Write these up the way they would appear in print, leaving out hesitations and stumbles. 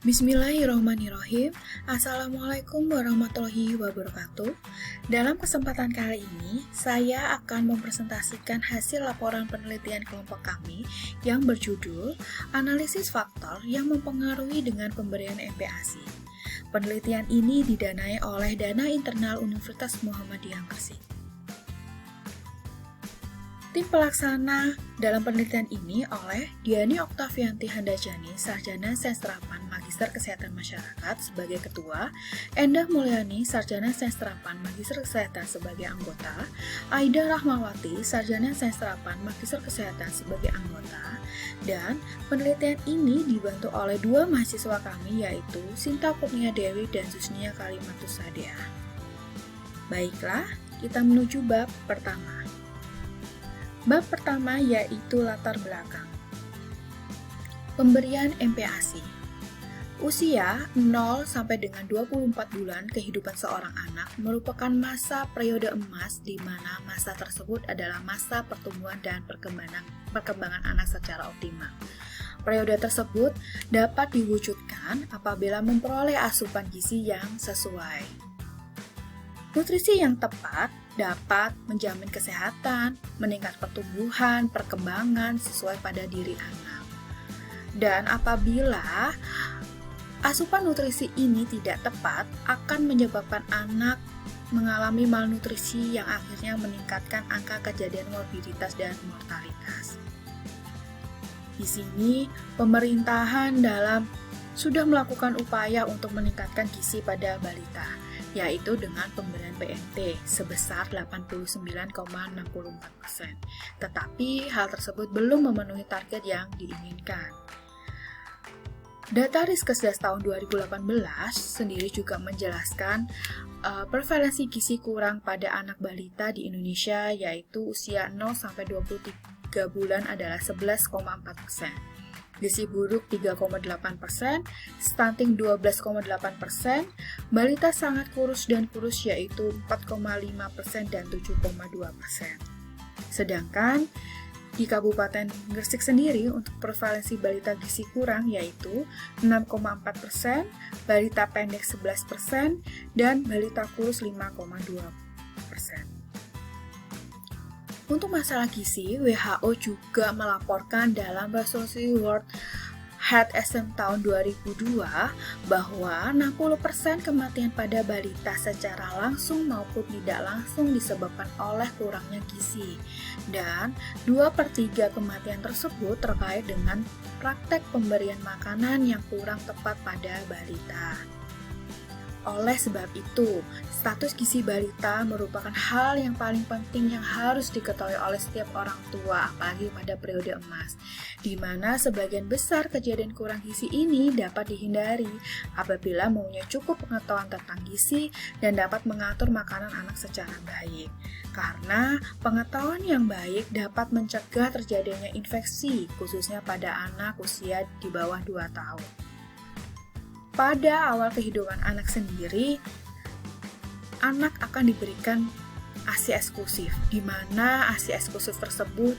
Bismillahirrahmanirrahim. Assalamualaikum warahmatullahi wabarakatuh. Dalam kesempatan kali ini, saya akan mempresentasikan hasil laporan penelitian kelompok kami yang berjudul Analisis Faktor yang Mempengaruhi dengan Pemberian MPASI. Penelitian ini didanai oleh Dana Internal Universitas Muhammadiyah Gresik. Tim pelaksana dalam penelitian ini oleh Diani Oktavianti Handajani, Sarjana Sastra-Pan Magister Kesehatan Masyarakat sebagai ketua, Endah Mulyani, Sarjana Sastra-Pan Magister Kesehatan sebagai anggota, Aida Rahmawati, Sarjana Sastra-Pan Magister Kesehatan sebagai anggota, dan penelitian ini dibantu oleh dua mahasiswa kami yaitu Sinta Kurnia Dewi dan Zusnia Kalimatus Sadeah. Baiklah, kita menuju bab pertama. Bab pertama yaitu latar belakang. Pemberian MPASI. Usia 0 sampai dengan 24 bulan kehidupan seorang anak merupakan masa periode emas di mana masa tersebut adalah masa pertumbuhan dan perkembangan anak secara optimal. Periode tersebut dapat diwujudkan apabila memperoleh asupan gizi yang sesuai. Nutrisi yang tepat dapat menjamin kesehatan, meningkat pertumbuhan, perkembangan sesuai pada diri anak. Dan apabila asupan nutrisi ini tidak tepat, akan menyebabkan anak mengalami malnutrisi yang akhirnya meningkatkan angka kejadian morbiditas dan mortalitas. Di sini, pemerintahan sudah melakukan upaya untuk meningkatkan gizi pada balita, yaitu dengan pemberian PMT sebesar 89,64%. Tetapi hal tersebut belum memenuhi target yang diinginkan. Data Riskesdas tahun 2018 sendiri juga menjelaskan prevalensi gizi kurang pada anak balita di Indonesia yaitu usia 0-23 bulan adalah 11,4%. Gizi buruk 3,8%, stunting 12,8%, balita sangat kurus dan kurus yaitu 4,5% dan 7,2%. Sedangkan di Kabupaten Gresik sendiri untuk prevalensi balita gizi kurang yaitu 6,4%, balita pendek 11%, dan balita kurus 5,2%. Untuk masalah gizi, WHO juga melaporkan dalam resolusi World Health Assessment tahun 2002 bahwa 60% kematian pada balita secara langsung maupun tidak langsung disebabkan oleh kurangnya gizi. Dan 2/3 kematian tersebut terkait dengan praktek pemberian makanan yang kurang tepat pada balita. Oleh sebab itu, status gizi balita merupakan hal yang paling penting yang harus diketahui oleh setiap orang tua, apalagi pada periode emas, di mana sebagian besar kejadian kurang gizi ini dapat dihindari apabila mempunyai cukup pengetahuan tentang gizi dan dapat mengatur makanan anak secara baik. Karena pengetahuan yang baik dapat mencegah terjadinya infeksi, khususnya pada anak usia di bawah 2 tahun. Pada awal kehidupan anak sendiri, anak akan diberikan ASI eksklusif, di mana ASI eksklusif tersebut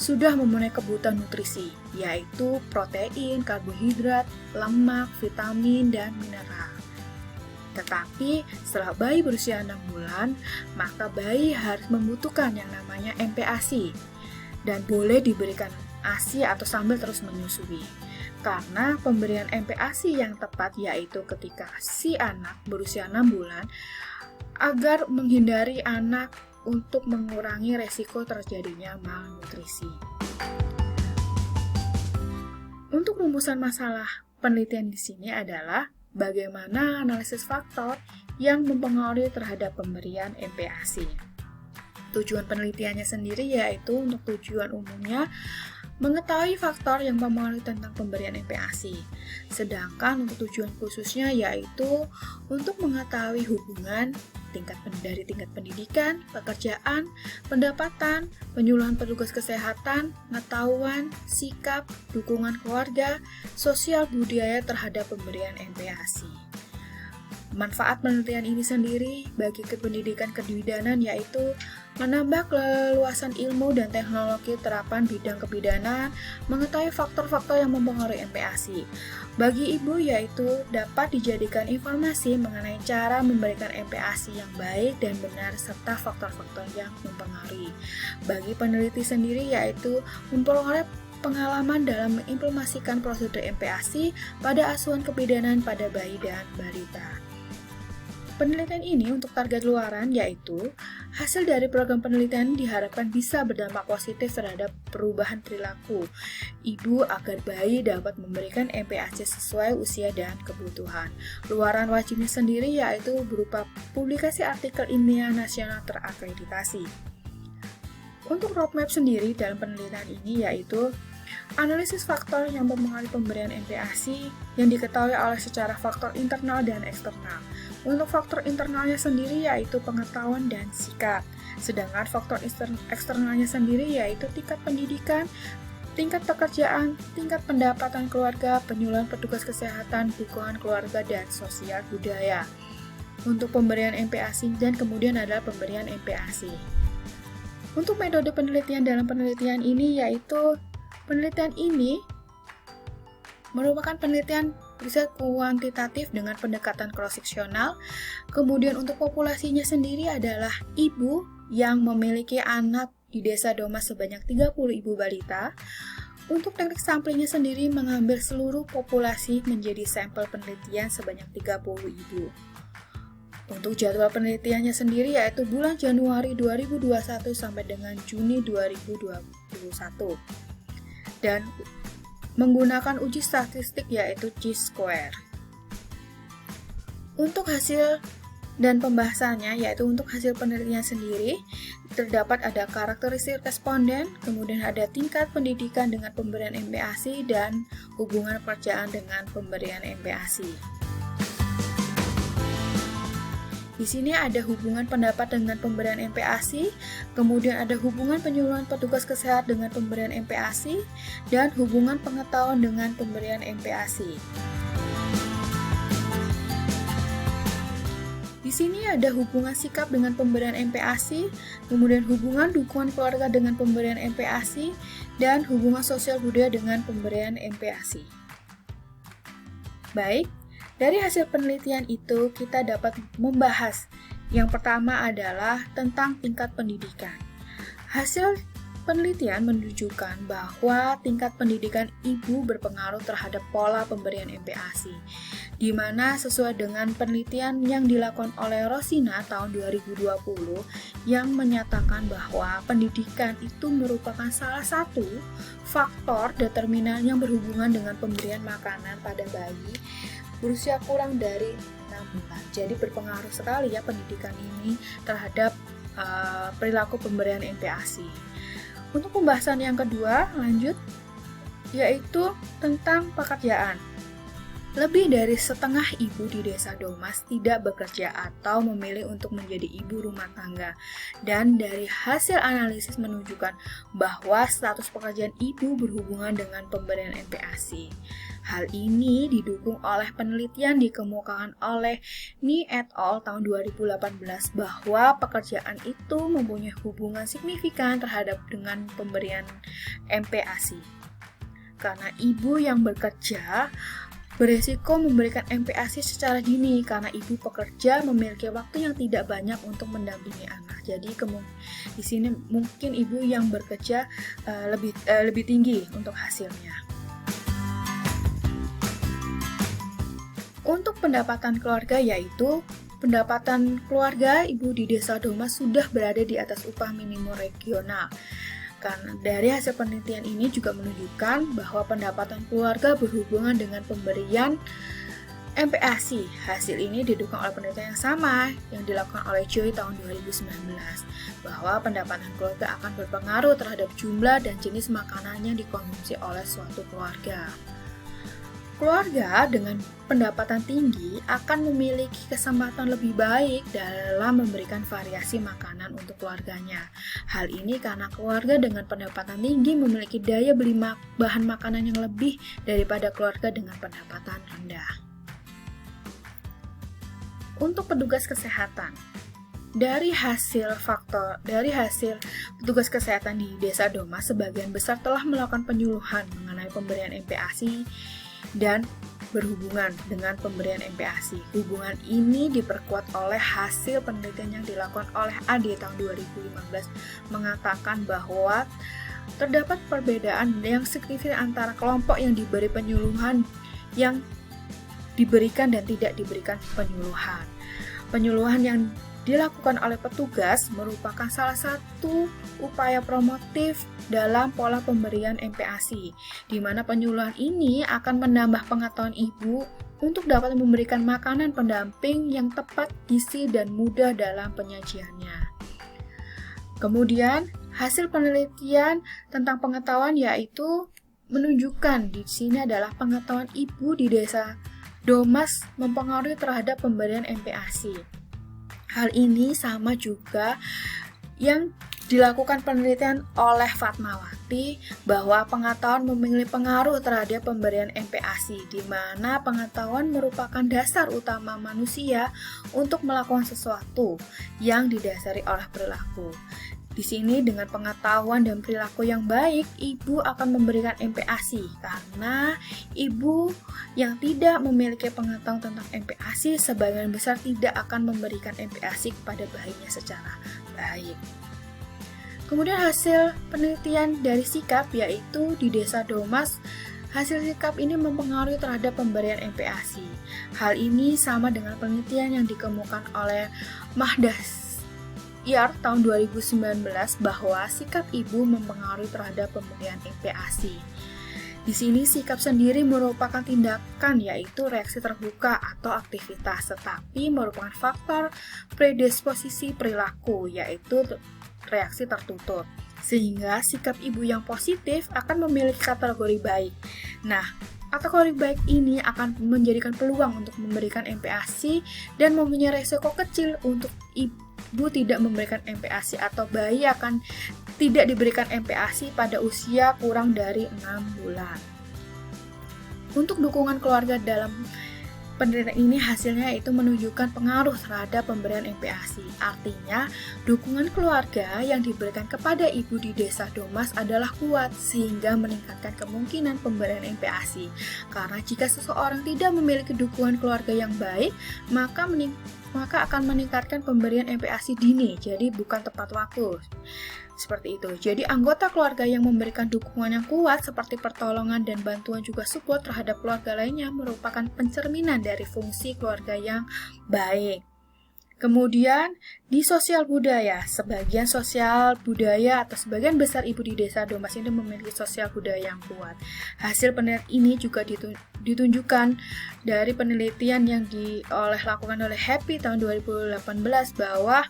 sudah memenuhi kebutuhan nutrisi, yaitu protein, karbohidrat, lemak, vitamin, dan mineral. Tetapi setelah bayi berusia 6 bulan, maka bayi harus membutuhkan yang namanya MPASI, dan boleh diberikan ASI atau sambil terus menyusui. Karena pemberian MPASI yang tepat yaitu ketika si anak berusia 6 bulan agar menghindari anak untuk mengurangi resiko terjadinya malnutrisi. Untuk rumusan masalah penelitian di sini adalah bagaimana analisis faktor yang mempengaruhi terhadap pemberian MPASI. Tujuan penelitiannya sendiri yaitu untuk tujuan umumnya mengetahui faktor yang mempengaruhi tentang pemberian MPASI. Sedangkan untuk tujuan khususnya yaitu untuk mengetahui hubungan dari tingkat pendidikan, pekerjaan, pendapatan, penyuluhan petugas kesehatan, pengetahuan, sikap, dukungan keluarga, sosial budaya terhadap pemberian MPASI. Manfaat penelitian ini sendiri bagi pendidikan kebidanan yaitu menambah keleluasan ilmu dan teknologi terapan bidang kebidanan, mengetahui faktor-faktor yang mempengaruhi MPASI. Bagi ibu yaitu dapat dijadikan informasi mengenai cara memberikan MPASI yang baik dan benar serta faktor-faktor yang mempengaruhi. Bagi peneliti sendiri yaitu memperoleh pengalaman dalam mengimplementasikan prosedur MPASI pada asuhan kebidanan pada bayi dan balita. Penelitian ini untuk target luaran yaitu hasil dari program penelitian diharapkan bisa berdampak positif terhadap perubahan perilaku ibu agar bayi dapat memberikan MPASI sesuai usia dan kebutuhan. Luaran wajibnya sendiri yaitu berupa publikasi artikel ilmiah nasional terakreditasi. Untuk roadmap sendiri dalam penelitian ini yaitu analisis faktor yang mempengaruhi pemberian MPASI yang diketahui oleh secara faktor internal dan eksternal. Untuk faktor internalnya sendiri yaitu pengetahuan dan sikap, sedangkan faktor eksternalnya sendiri yaitu tingkat pendidikan, tingkat pekerjaan, tingkat pendapatan keluarga, penyuluhan petugas kesehatan, dukungan keluarga, dan sosial budaya. Untuk pemberian MPASI dan kemudian adalah pemberian MPASI. Untuk metode penelitian dalam penelitian ini yaitu penelitian ini merupakan penelitian riset kuantitatif dengan pendekatan cross-seksional. Kemudian untuk populasinya sendiri adalah ibu yang memiliki anak di desa Domas sebanyak 30 ibu balita. Untuk teknik samplingnya sendiri mengambil seluruh populasi menjadi sampel penelitian sebanyak 30 ibu. Untuk jadwal penelitiannya sendiri yaitu bulan Januari 2021 sampai dengan Juni 2021. Dan menggunakan uji statistik yaitu chi-square. Untuk hasil dan pembahasannya yaitu untuk hasil penelitian sendiri terdapat ada karakteristik responden, kemudian ada tingkat pendidikan dengan pemberian MPASI dan hubungan pekerjaan dengan pemberian MPASI. Di sini ada hubungan pendapat dengan pemberian MPASI, kemudian ada hubungan penyuluhan petugas kesehatan dengan pemberian MPASI, dan hubungan pengetahuan dengan pemberian MPASI. Di sini ada hubungan sikap dengan pemberian MPASI, kemudian hubungan dukungan keluarga dengan pemberian MPASI, dan hubungan sosial budaya dengan pemberian MPASI. Baik. Dari hasil penelitian itu, kita dapat membahas yang pertama adalah tentang tingkat pendidikan. Hasil penelitian menunjukkan bahwa tingkat pendidikan ibu berpengaruh terhadap pola pemberian MPASI, di mana sesuai dengan penelitian yang dilakukan oleh Rosina tahun 2020 yang menyatakan bahwa pendidikan itu merupakan salah satu faktor determinan yang berhubungan dengan pemberian makanan pada bayi berusia kurang dari 6 bulan. Jadi berpengaruh sekali ya pendidikan ini terhadap perilaku pemberian MPASI. Untuk pembahasan yang kedua, lanjut, yaitu tentang pekerjaan. Lebih dari setengah ibu di desa Domas tidak bekerja atau memilih untuk menjadi ibu rumah tangga. Dan dari hasil analisis menunjukkan bahwa status pekerjaan ibu berhubungan dengan pemberian MPASI. Hal ini didukung oleh penelitian dikemukakan oleh Ni et al. Tahun 2018 bahwa pekerjaan itu mempunyai hubungan signifikan terhadap dengan pemberian MPASI. Karena ibu yang bekerja beresiko memberikan MPASI secara dini karena ibu pekerja memiliki waktu yang tidak banyak untuk mendampingi anak. Jadi di sini mungkin ibu yang bekerja lebih tinggi untuk hasilnya. Untuk pendapatan keluarga yaitu pendapatan keluarga ibu di desa Domas sudah berada di atas upah minimum regional. Karena dari hasil penelitian ini juga menunjukkan bahwa pendapatan keluarga berhubungan dengan pemberian MPASI. Hasil ini didukung oleh penelitian yang sama yang dilakukan oleh Joy tahun 2019, bahwa pendapatan keluarga akan berpengaruh terhadap jumlah dan jenis makanan yang dikonsumsi oleh suatu keluarga. Keluarga dengan pendapatan tinggi akan memiliki kesempatan lebih baik dalam memberikan variasi makanan untuk keluarganya. Hal ini karena keluarga dengan pendapatan tinggi memiliki daya beli bahan makanan yang lebih daripada keluarga dengan pendapatan rendah. untuk petugas kesehatan. Dari hasil petugas kesehatan di Desa Domas, sebagian besar telah melakukan penyuluhan mengenai pemberian MPASI dan berhubungan dengan pemberian MPASI. Hubungan ini diperkuat oleh hasil penelitian yang dilakukan oleh AD tahun 2015 mengatakan bahwa terdapat perbedaan yang signifikan antara kelompok yang diberi penyuluhan yang diberikan dan tidak diberikan penyuluhan. Penyuluhan yang dilakukan oleh petugas merupakan salah satu upaya promotif dalam pola pemberian MPASI, di mana penyuluhan ini akan menambah pengetahuan ibu untuk dapat memberikan makanan pendamping yang tepat gizi dan mudah dalam penyajiannya. Kemudian, hasil penelitian tentang pengetahuan yaitu menunjukkan di sini adalah pengetahuan ibu di Desa Domas mempengaruhi terhadap pemberian MPASI. Hal ini sama juga yang dilakukan penelitian oleh Fatmawati bahwa pengetahuan memiliki pengaruh terhadap pemberian MPASI, di mana pengetahuan merupakan dasar utama manusia untuk melakukan sesuatu yang didasari oleh perilaku. Di sini dengan pengetahuan dan perilaku yang baik, ibu akan memberikan MPASI karena ibu yang tidak memiliki pengetahuan tentang MPASI sebagian besar tidak akan memberikan MPASI kepada bayinya secara baik. Kemudian hasil penelitian dari sikap yaitu di Desa Domas, hasil sikap ini mempengaruhi terhadap pemberian MPASI. Hal ini sama dengan penelitian yang dikemukakan oleh Mahdas tahun 2019 bahwa sikap ibu mempengaruhi terhadap pemberian MPASI. Di sini sikap sendiri merupakan tindakan yaitu reaksi terbuka atau aktivitas, tetapi merupakan faktor predisposisi perilaku yaitu reaksi tertutup. Sehingga sikap ibu yang positif akan memiliki kategori baik. Nah, kategori baik ini akan menjadikan peluang untuk memberikan MPASI dan mempunyai resiko kecil untuk ibu tidak memberikan MPASI atau bayi akan tidak diberikan MPASI pada usia kurang dari 6 bulan. Untuk dukungan keluarga dalam penelitian ini hasilnya itu menunjukkan pengaruh terhadap pemberian MPASI. Artinya, dukungan keluarga yang diberikan kepada ibu di Desa Domas adalah kuat sehingga meningkatkan kemungkinan pemberian MPASI. Karena jika seseorang tidak memiliki dukungan keluarga yang baik, maka akan meningkatkan pemberian MPASI dini, jadi bukan tepat waktu. Seperti itu. Jadi anggota keluarga yang memberikan dukungan yang kuat seperti pertolongan dan bantuan juga support terhadap keluarga lainnya merupakan pencerminan dari fungsi keluarga yang baik. Kemudian di sosial budaya, sebagian sosial budaya atau sebagian besar ibu di Desa Domas ini memiliki sosial budaya yang kuat. Hasil penelitian ini juga ditunjukkan dari penelitian yang dilakukan oleh Happy tahun 2018 bahwa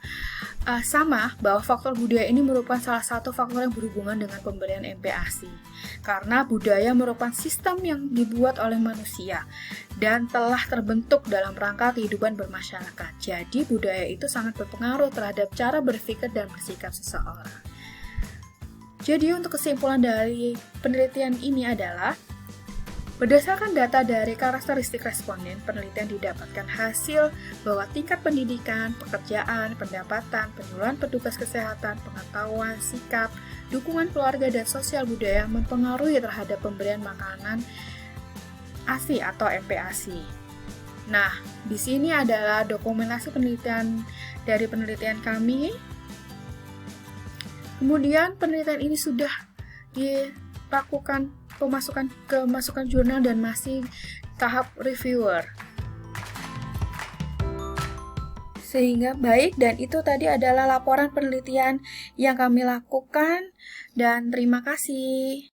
faktor budaya ini merupakan salah satu faktor yang berhubungan dengan pemberian MPASI. Karena budaya merupakan sistem yang dibuat oleh manusia dan telah terbentuk dalam rangka kehidupan bermasyarakat. Jadi budaya itu sangat berpengaruh terhadap cara berpikir dan bersikap seseorang. Jadi untuk kesimpulan dari penelitian ini adalah berdasarkan data dari karakteristik responden, penelitian didapatkan hasil bahwa tingkat pendidikan, pekerjaan, pendapatan, penyuluhan petugas kesehatan, pengetahuan, sikap, dukungan keluarga, dan sosial budaya mempengaruhi terhadap pemberian makanan ASI atau MPASI. Nah, di sini adalah dokumentasi penelitian dari penelitian kami. Kemudian penelitian ini sudah dilakukan pemasukan jurnal dan masih tahap reviewer. Sehingga baik, dan itu tadi adalah laporan penelitian yang kami lakukan dan terima kasih.